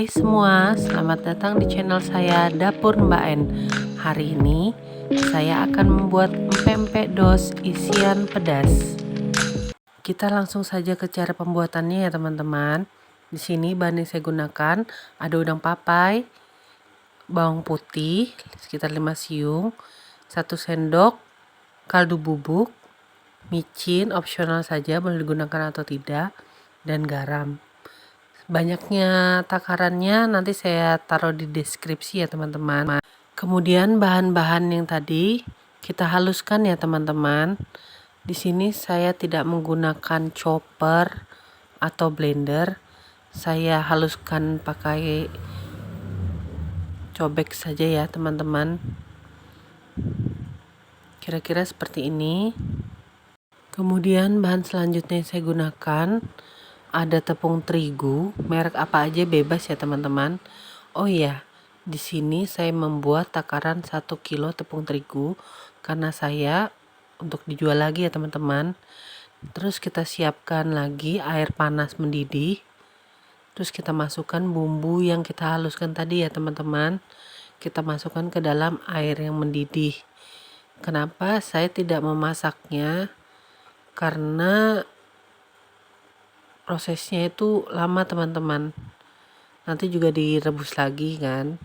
Hai semua, selamat datang di channel saya Dapur Mbak En. Hari ini saya akan membuat empek-empek dos isian pedas. Kita langsung saja ke cara pembuatannya ya teman-teman. Di sini bahan yang saya gunakan ada udang papai, bawang putih sekitar 5 siung, 1 sendok kaldu bubuk, micin opsional saja boleh digunakan atau tidak, dan garam. Banyaknya takarannya nanti saya taruh di deskripsi ya teman-teman. Kemudian bahan-bahan yang tadi kita haluskan ya teman-teman. Di sini saya tidak menggunakan chopper atau blender. Saya haluskan pakai cobek saja ya teman-teman. Kira-kira seperti ini. Kemudian bahan selanjutnya yang saya gunakan ada tepung terigu, merek apa aja bebas ya teman-teman. Oh iya, di sini saya membuat takaran 1 kilo tepung terigu karena saya untuk dijual lagi ya teman-teman. Terus kita siapkan lagi air panas mendidih. Terus kita masukkan bumbu yang kita haluskan tadi ya teman-teman. Kita masukkan ke dalam air yang mendidih. Kenapa saya tidak memasaknya? Karena prosesnya itu lama teman-teman, nanti juga direbus lagi kan,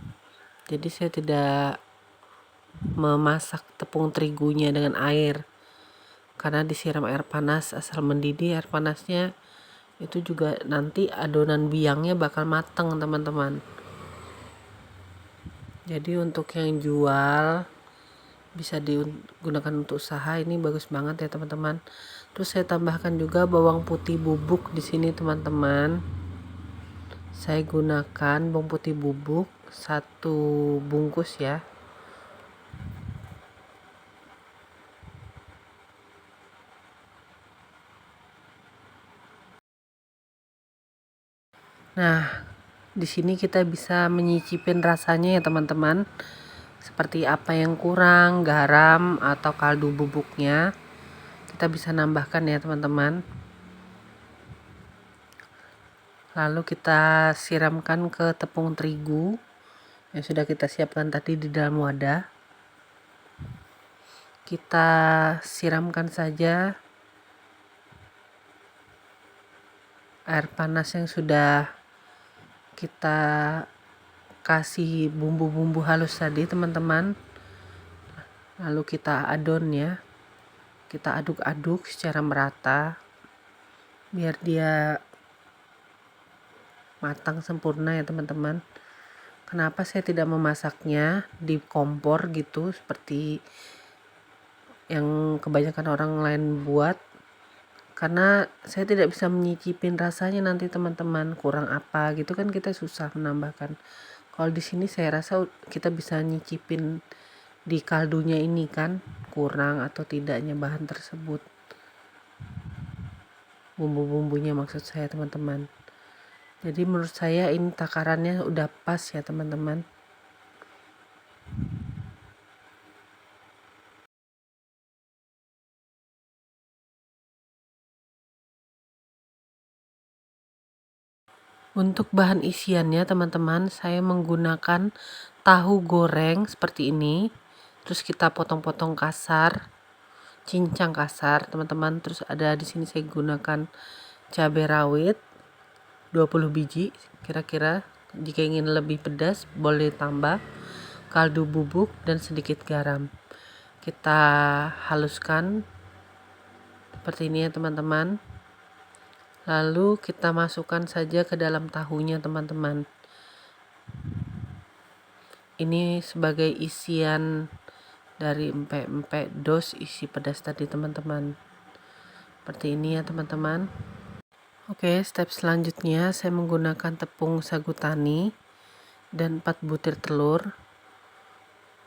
jadi saya tidak memasak tepung terigunya dengan air karena disiram air panas asal mendidih. Air panasnya itu juga nanti adonan biangnya bakal mateng teman-teman. Jadi untuk yang jual bisa digunakan untuk usaha, ini bagus banget ya teman-teman. Terus saya tambahkan juga bawang putih bubuk di sini teman-teman. Saya gunakan bawang putih bubuk 1 bungkus ya. Nah, di sini kita bisa menyicipin rasanya ya teman-teman. Seperti apa yang kurang, garam atau kaldu bubuknya. Kita bisa nambahkan ya teman-teman. Lalu kita siramkan ke tepung terigu yang sudah kita siapkan tadi di dalam wadah. Kita siramkan saja air panas yang sudah kita kasih bumbu-bumbu halus tadi teman-teman. Lalu kita adon ya, kita aduk-aduk secara merata biar dia matang sempurna ya teman-teman. Kenapa saya tidak memasaknya di kompor gitu seperti yang kebanyakan orang lain buat? Karena saya tidak bisa menyicipin rasanya nanti teman-teman, kurang apa gitu kan kita susah menambahkan. Kalau di sini saya rasa kita bisa nyicipin di kaldunya ini kan kurang atau tidaknya bahan tersebut, bumbu-bumbunya maksud saya teman-teman. Jadi menurut saya ini takarannya udah pas ya teman-teman. Untuk bahan isiannya teman-teman, saya menggunakan tahu goreng seperti ini. Terus kita potong-potong kasar, cincang kasar teman-teman. Terus ada di sini saya gunakan cabai rawit 20 biji kira-kira. Jika ingin lebih pedas boleh tambah, kaldu bubuk dan sedikit garam. Kita haluskan seperti ini ya teman-teman. Lalu kita masukkan saja ke dalam tahunya teman-teman. Ini sebagai isian dari empek-empek dos isi pedas tadi teman-teman. Seperti ini ya teman-teman. Oke, step selanjutnya saya menggunakan tepung sagu tani dan 4 butir telur.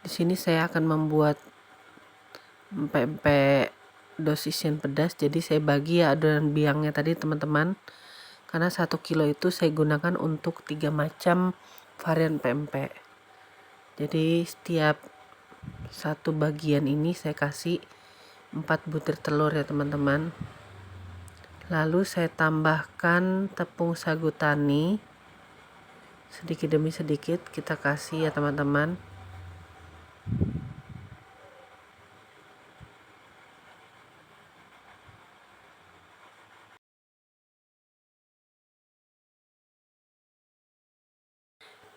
Di sini saya akan membuat empek-empek dos isian pedas, jadi saya bagi ya adonan biangnya tadi teman-teman. Karena 1 kilo itu saya gunakan untuk 3 macam varian pempek. Jadi setiap satu bagian ini saya kasih 4 butir telur ya teman-teman. Lalu saya tambahkan tepung sagu tani sedikit demi sedikit kita kasih ya teman-teman.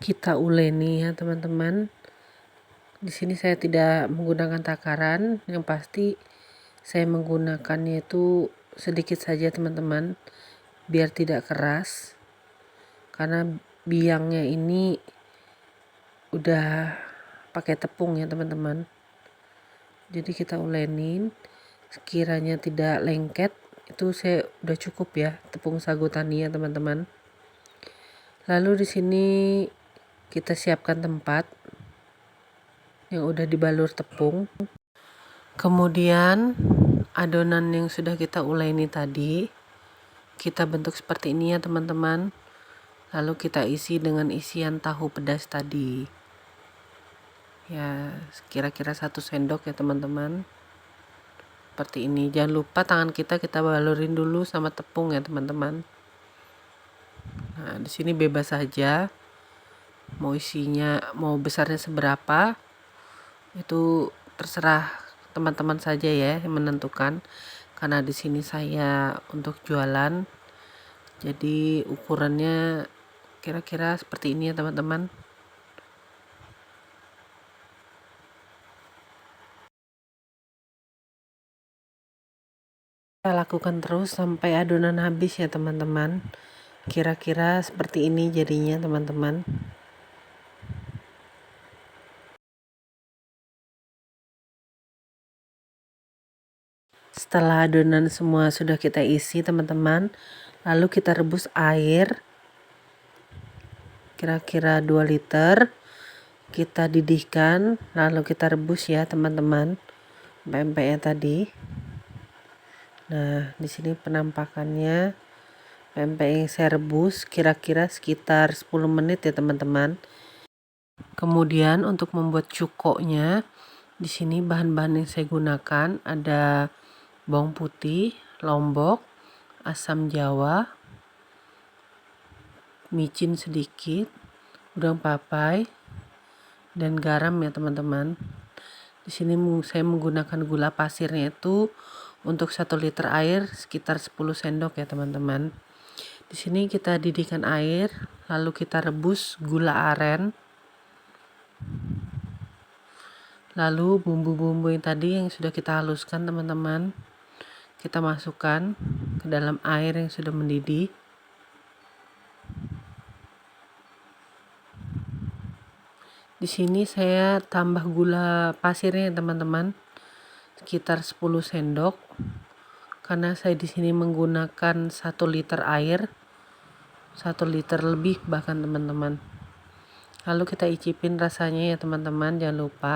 Kita uleni ya teman-teman. Di sini saya tidak menggunakan takaran, yang pasti saya menggunakannya itu sedikit saja teman-teman, biar tidak keras. Karena biangnya ini udah pakai tepung ya teman-teman. Jadi kita ulenin, sekiranya tidak lengket, itu saya udah cukup ya tepung sagu tani ya teman-teman. Lalu di sini kita siapkan tempat yang udah dibalur tepung. Kemudian adonan yang sudah kita uleni tadi kita bentuk seperti ini ya teman-teman. Lalu kita isi dengan isian tahu pedas tadi. Ya, kira-kira 1 sendok ya teman-teman. Seperti ini. Jangan lupa tangan kita balurin dulu sama tepung ya teman-teman. Nah, di sini bebas saja. Mau isinya, mau besarnya seberapa, itu terserah teman-teman saja ya yang menentukan. Karena di sini saya untuk jualan, jadi ukurannya kira-kira seperti ini ya teman-teman. Kita lakukan terus sampai adonan habis ya teman-teman. Kira-kira seperti ini jadinya teman-teman. Setelah adonan semua sudah kita isi teman-teman, lalu kita rebus air kira-kira 2 liter. Kita didihkan, lalu kita rebus ya teman-teman pempeknya tadi. Nah, di sini penampakannya pempek yang saya rebus kira-kira sekitar 10 menit ya teman-teman. Kemudian untuk membuat cukoknya, di sini bahan-bahan yang saya gunakan ada bawang putih, lombok, asam jawa, micin sedikit, udang papai, dan garam ya teman-teman. Di sini saya menggunakan gula pasirnya itu untuk 1 liter air sekitar 10 sendok ya teman-teman. Di sini kita didihkan air, lalu kita rebus gula aren. Lalu bumbu-bumbu yang tadi yang sudah kita haluskan teman-teman, kita masukkan ke dalam air yang sudah mendidih. Di sini saya tambah gula pasirnya teman-teman, sekitar 10 sendok. Karena saya di sini menggunakan 1 liter air, 1 liter lebih bahkan teman-teman. Lalu kita icipin rasanya ya teman-teman, jangan lupa.